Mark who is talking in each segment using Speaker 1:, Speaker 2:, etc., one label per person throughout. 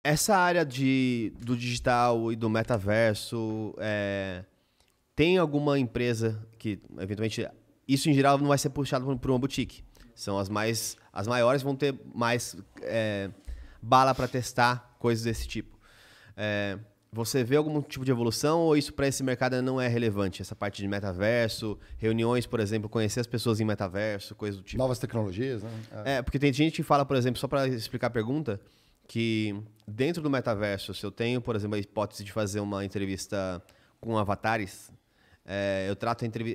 Speaker 1: Essa área do digital e do metaverso, tem alguma empresa que, eventualmente, isso em geral não vai ser puxado por uma boutique. São as maiores vão ter mais bala para testar coisas desse tipo. Você vê algum tipo de evolução ou isso para esse mercado ainda não é relevante? Essa parte de metaverso, reuniões, por exemplo, conhecer as pessoas em metaverso, coisas do tipo.
Speaker 2: Novas tecnologias, né?
Speaker 1: Porque tem gente que fala, por exemplo, só para explicar a pergunta, que dentro do metaverso, se eu tenho, por exemplo, a hipótese de fazer uma entrevista com avatares,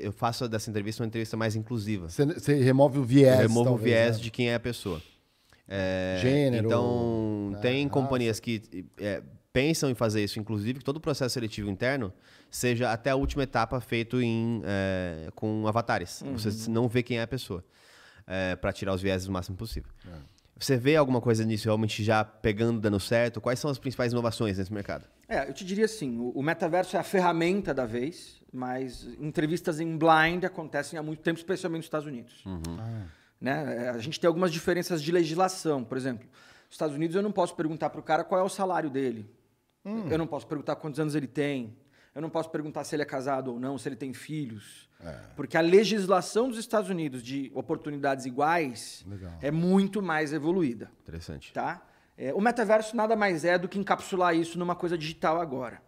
Speaker 1: eu faço dessa entrevista uma entrevista mais inclusiva.
Speaker 2: Você remove o viés.
Speaker 1: Eu removo
Speaker 2: talvez,
Speaker 1: o viés
Speaker 2: né?
Speaker 1: de quem é a pessoa.
Speaker 2: Gênero.
Speaker 1: Então, tem
Speaker 2: raça.
Speaker 1: companhias que pensam em fazer isso, inclusive que todo o processo seletivo interno seja até a última etapa feito com avatares. Você não vê quem é a pessoa, para tirar os viés o máximo possível. Você vê alguma coisa nisso realmente já pegando, dando certo? Quais são as principais inovações nesse mercado?
Speaker 3: Eu te diria assim, o metaverso é a ferramenta da vez, mas entrevistas em blind acontecem há muito tempo, especialmente nos Estados Unidos. Né? A gente tem algumas diferenças de legislação. Por exemplo, nos Estados Unidos eu não posso perguntar para o cara qual é o salário dele. Eu não posso perguntar quantos anos ele tem. Eu não posso perguntar se ele é casado ou não, se ele tem filhos. Porque a legislação dos Estados Unidos de oportunidades iguais é muito mais evoluída.
Speaker 1: Interessante.
Speaker 3: Tá? O metaverso nada mais é do que encapsular isso numa coisa digital agora.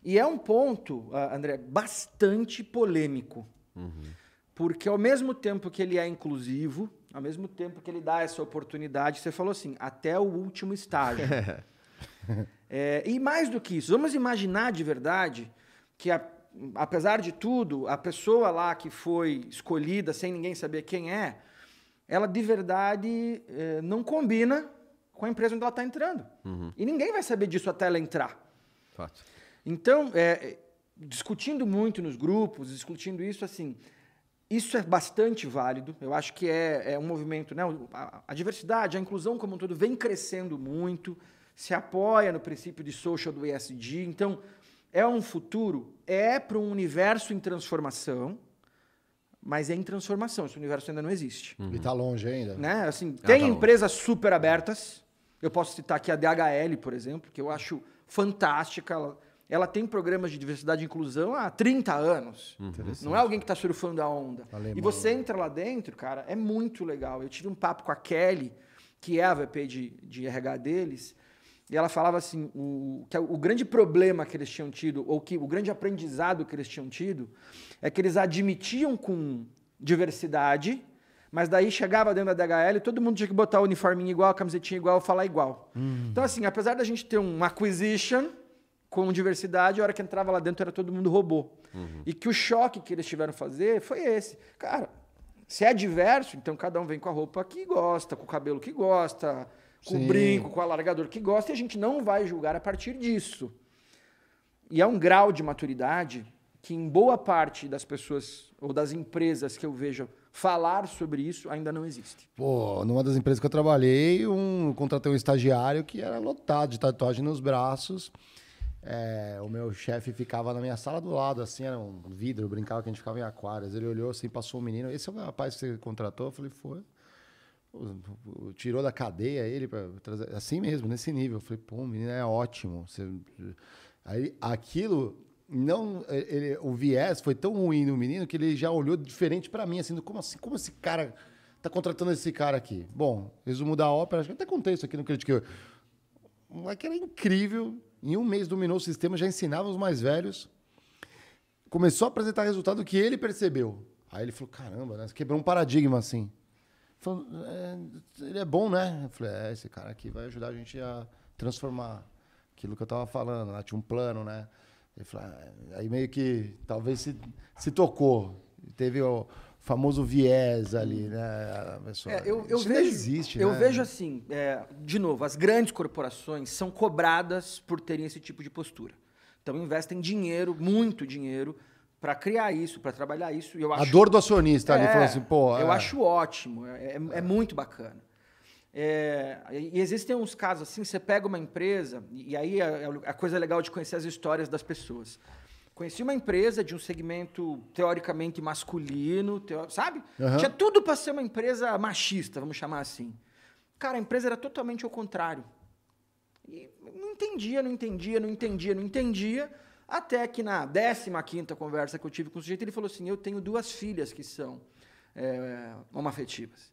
Speaker 3: E é um ponto, André, bastante polêmico. Porque ao mesmo tempo que ele é inclusivo, ao mesmo tempo que ele dá essa oportunidade, você falou assim, até o último estágio. E mais do que isso, vamos imaginar de verdade que, apesar de tudo, a pessoa lá que foi escolhida sem ninguém saber quem é, ela de verdade não combina com a empresa onde ela está entrando. E ninguém vai saber disso até ela entrar.
Speaker 1: Fato.
Speaker 3: Então, discutindo muito nos grupos, discutindo isso, assim, isso é bastante válido. Eu acho que é um movimento, né? A diversidade, a inclusão como um todo vem crescendo muito, se apoia no princípio de social do ESG. Então, é um futuro, para um universo em transformação, mas é em transformação. Esse universo ainda não existe.
Speaker 2: E tá longe ainda.
Speaker 3: Né? Assim,
Speaker 1: tá
Speaker 3: tem
Speaker 1: longe.
Speaker 3: empresas super abertas. Eu posso citar aqui a DHL, por exemplo, que eu acho fantástica. Ela tem programas de diversidade e inclusão há 30 anos. Não é alguém que está surfando a onda.
Speaker 2: Alemão.
Speaker 3: E você entra lá dentro, cara, é muito legal. Eu tive um papo com a Kelly, que é a VP de RH deles, e ela falava assim, que o grande problema que eles tinham tido, ou que o grande aprendizado que eles tinham tido, é que eles admitiam com diversidade, mas daí chegava dentro da DHL e todo mundo tinha que botar o uniforminho igual, a camisetinha igual, falar igual. Então, assim, apesar da gente ter um acquisition com diversidade, a hora que entrava lá dentro era todo mundo robô. E que o choque que eles tiveram que fazer foi esse. Cara, se é diverso, então cada um vem com a roupa que gosta, com o cabelo que gosta, com o brinco, com o alargador que gosta, e a gente não vai julgar a partir disso. E é um grau de maturidade que em boa parte das pessoas ou das empresas que eu vejo falar sobre isso ainda não existe.
Speaker 2: Pô, numa das empresas que eu trabalhei, contratei um estagiário que era lotado de tatuagem nos braços. O meu chefe ficava na minha sala do lado, assim, era um vidro, eu brincava que a gente ficava em aquários. Ele olhou assim, passou um menino. Esse é o rapaz que você contratou? Eu falei, foi. Tirou da cadeia ele para trazer, assim mesmo, nesse nível. Eu falei, pô, o menino é ótimo. Aí aquilo, não, o viés foi tão ruim no menino que ele já olhou diferente para mim, assim, como esse cara tá contratando esse cara aqui? Bom, resumo da ópera, acho que até contei isso aqui no Critiquei. O moleque era incrível. Em um mês dominou o sistema, já ensinava os mais velhos. Começou a apresentar resultado que ele percebeu. Aí ele falou, caramba, né? Quebrou um paradigma, assim. Falou, ele é bom, né? Eu falei, esse cara aqui vai ajudar a gente a transformar aquilo que eu tava falando. Lá tinha um plano, né? Ele falou, aí meio que talvez se tocou. Teve o famoso viés ali, né? Pessoa,
Speaker 3: eu
Speaker 2: isso
Speaker 3: vejo,
Speaker 2: não existe,
Speaker 3: eu
Speaker 2: né?
Speaker 3: vejo assim, de novo, as grandes corporações são cobradas por terem esse tipo de postura. Então investem dinheiro, muito dinheiro, para criar isso, para trabalhar isso. E eu acho,
Speaker 2: a dor do acionista ali falou assim, pô...
Speaker 3: Eu acho ótimo, é muito bacana. E existem uns casos assim, você pega uma empresa, e aí a coisa legal de conhecer as histórias das pessoas. Conheci uma empresa de um segmento teoricamente masculino, sabe? Tinha tudo para ser uma empresa machista, vamos chamar assim. Cara, a empresa era totalmente ao contrário. E não entendia, até que na 15ª conversa que eu tive com o sujeito, ele falou assim, eu tenho 2 filhas que são homoafetivas.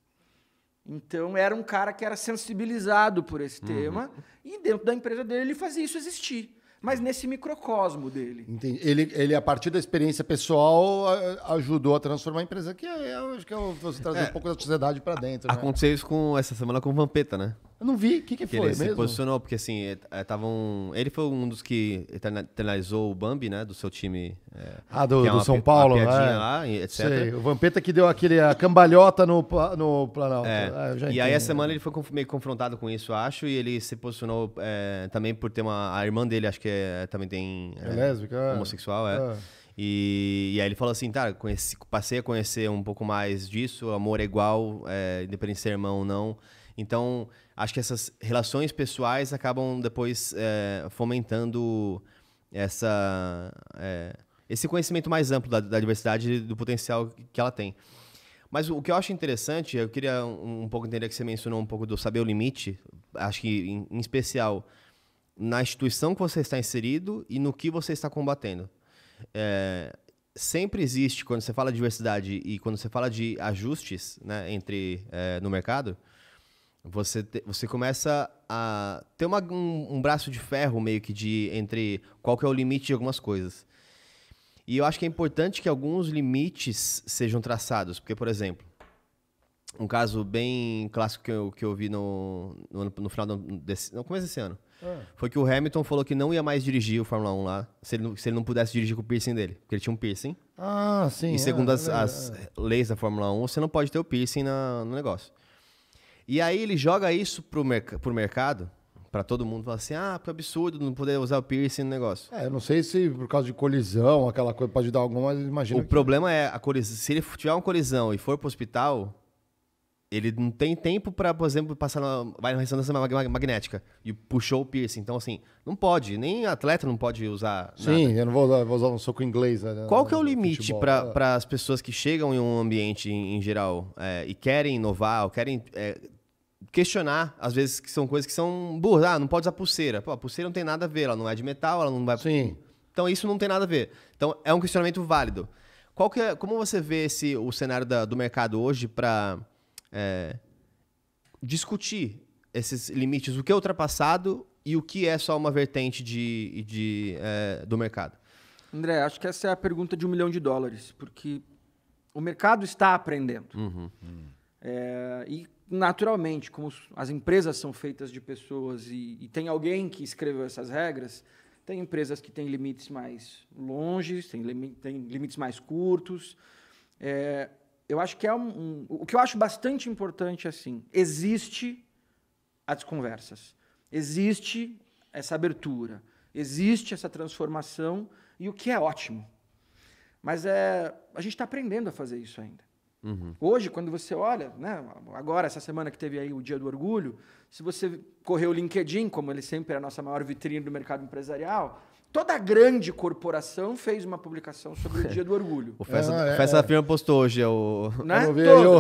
Speaker 3: Então, era um cara que era sensibilizado por esse tema, e dentro da empresa dele, ele fazia isso existir. Mas nesse microcosmo dele.
Speaker 2: Entendi. Ele, a partir da experiência pessoal, ajudou a transformar a empresa, que eu acho que você trazer um pouco da sociedade para dentro. Né?
Speaker 1: Aconteceu isso essa semana com o Vampeta, né?
Speaker 2: Eu não vi. O que foi
Speaker 1: ele
Speaker 2: mesmo?
Speaker 1: se posicionou, porque assim, ele foi um dos que internalizou o Bambi, né? Do seu time.
Speaker 2: Do São Paulo,
Speaker 1: uma piadinha
Speaker 2: né?
Speaker 1: lá, etc.
Speaker 2: Sei, o Vampeta que deu a cambalhota no Planalto.
Speaker 1: E aí, essa semana ele foi meio confrontado com isso, acho, e ele se posicionou também por ter a irmã dele, acho que também tem...
Speaker 2: lésbica?
Speaker 1: Homossexual, E aí ele falou assim, tá, passei a conhecer um pouco mais disso, amor é igual, independente de ser irmão ou não. Então, acho que essas relações pessoais acabam depois fomentando esse conhecimento mais amplo da diversidade e do potencial que ela tem. Mas o que eu acho interessante, eu queria um pouco entender que você mencionou um pouco do saber o limite, acho que em especial na instituição que você está inserido e no que você está combatendo. Sempre existe, quando você fala de diversidade e quando você fala de ajustes, né, no mercado, você começa a ter um braço de ferro meio que entre qual que é o limite de algumas coisas. E eu acho que é importante que alguns limites sejam traçados. Porque, por exemplo, um caso bem clássico que eu vi no final no começo desse ano, foi que o Hamilton falou que não ia mais dirigir o Fórmula 1 lá, se ele não pudesse dirigir com o piercing dele. Porque ele tinha um piercing.
Speaker 2: Ah, sim.
Speaker 1: E segundo as leis da Fórmula 1, você não pode ter o piercing no negócio. E aí ele joga isso pro mercado, pra todo mundo, fala assim, que absurdo não poder usar o piercing no negócio.
Speaker 2: Eu não sei se por causa de colisão, aquela coisa pode dar alguma, mas imagino
Speaker 1: O problema é a colisão. Se ele tiver uma colisão e for pro hospital, ele não tem tempo pra, por exemplo, vai na ressonância magnética e puxou o piercing. Então, assim, não pode, nem atleta não pode usar
Speaker 2: Sim,
Speaker 1: nada.
Speaker 2: Eu não vou usar um soco inglês. Né,
Speaker 1: Qual que é o limite para as pessoas que chegam em um ambiente em geral e querem inovar, ou querem questionar, às vezes, que são coisas que são burras. Não pode usar pulseira. Pô, a pulseira não tem nada a ver, ela não é de metal, ela não vai...
Speaker 2: Sim.
Speaker 1: Então, isso não tem nada a ver. Então, é um questionamento válido. Como você vê o cenário do mercado hoje para discutir esses limites? O que é ultrapassado e o que é só uma vertente do mercado?
Speaker 3: André, acho que essa é a pergunta de $1 milhão, porque o mercado está aprendendo. E, naturalmente, como as empresas são feitas de pessoas e tem alguém que escreveu essas regras, tem empresas que têm limites mais longes, tem limites mais curtos. Eu acho que o que eu acho bastante importante, assim, existe as conversas, existe essa abertura, existe essa transformação, e o que é ótimo. Mas a gente está aprendendo a fazer isso ainda. Hoje, quando você olha, né, agora, essa semana que teve aí o Dia do Orgulho, se você correr o LinkedIn, como ele sempre é a nossa maior vitrine do mercado empresarial, toda grande corporação fez uma publicação sobre o Dia do Orgulho.
Speaker 1: O Festa da Firma postou hoje.
Speaker 2: Né? E o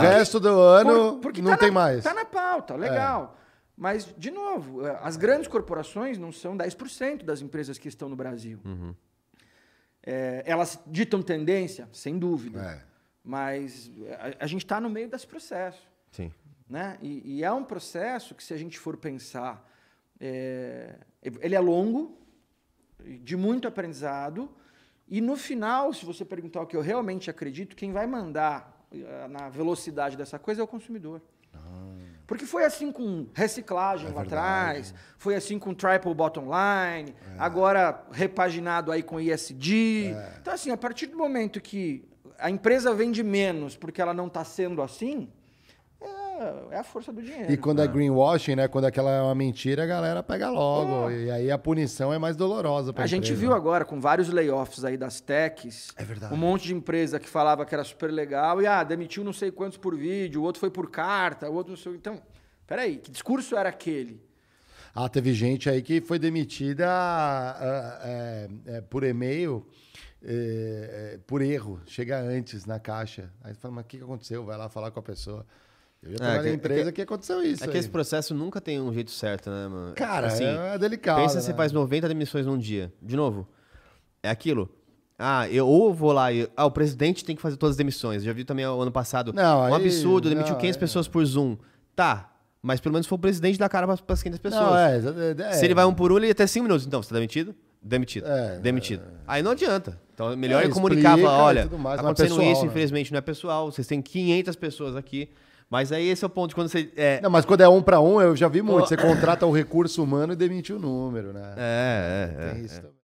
Speaker 2: resto do ano porque não tem mais.
Speaker 3: Está na pauta, legal. Mas, de novo, as grandes corporações não são 10% das empresas que estão no Brasil. Elas ditam tendência, sem dúvida. Mas a gente está no meio desse processo.
Speaker 1: Sim.
Speaker 3: Né? E é um processo que, se a gente for pensar, ele é longo, de muito aprendizado, e no final, se você perguntar o que eu realmente acredito, quem vai mandar na velocidade dessa coisa é o consumidor. Porque foi assim com reciclagem lá atrás, foi assim com triple bottom line, agora repaginado aí com ESG. Então, assim, a partir do momento que a empresa vende menos porque ela não está sendo assim, é a força do dinheiro.
Speaker 2: E quando é greenwashing, né? Quando aquela é uma mentira, a galera pega logo. E aí a punição é mais dolorosa para a
Speaker 3: gente viu agora, com vários layoffs aí das techs, um monte de empresa que falava que era super legal e demitiu não sei quantos por vídeo, o outro foi por carta, o outro não sei... Então, peraí, que discurso era aquele?
Speaker 2: Teve gente aí que foi demitida por e-mail... por erro, chega antes na caixa. Aí você fala, mas o que aconteceu? Vai lá falar com a pessoa. Eu já trabalhei em empresa que aconteceu isso.
Speaker 1: É que esse processo nunca tem um jeito certo, né, mano?
Speaker 2: Cara,
Speaker 1: assim,
Speaker 2: é delicado.
Speaker 1: Pensa, você faz 90 demissões num dia. De novo, é aquilo. Eu vou lá e... o presidente tem que fazer todas as demissões. Já vi também o ano passado.
Speaker 2: Não,
Speaker 1: um absurdo, demitiu 500 pessoas por Zoom. Tá, mas pelo menos foi o presidente da cara para as 500 pessoas.
Speaker 2: Não,
Speaker 1: Se ele vai um por um, ele ia até 5 minutos. Então, você tá demitido? Demitido. Demitido. Aí não adianta. Então, melhor é comunicar, falar, olha, tá acontecendo pessoal, isso, infelizmente não é pessoal, vocês têm 500 pessoas aqui. Mas aí esse é o ponto de quando você...
Speaker 2: Não, mas quando é 1 para 1, eu já vi muito. Você contrata o recurso humano e demite o número, né?
Speaker 1: Tem
Speaker 2: isso também.